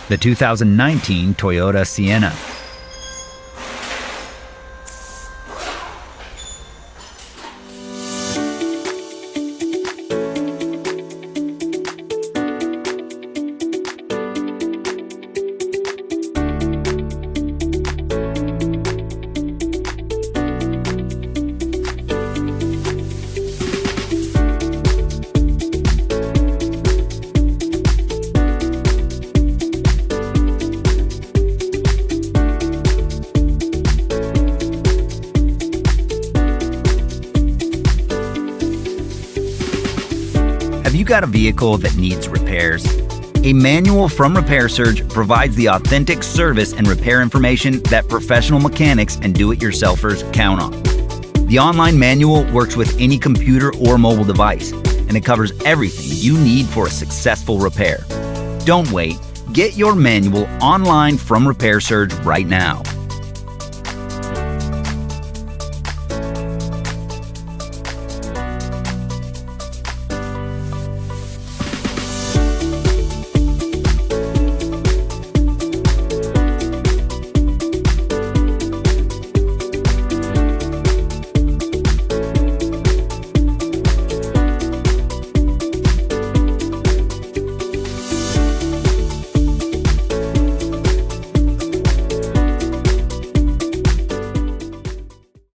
the 2019 Toyota Sienna. Have you got a vehicle that needs repairs? A manual from Repair Surge provides the authentic service and repair information that professional mechanics and do-it-yourselfers count on. The online manual works with any computer or mobile device, and it covers everything you need for a successful repair. Don't wait. Get your manual online from Repair Surge right now.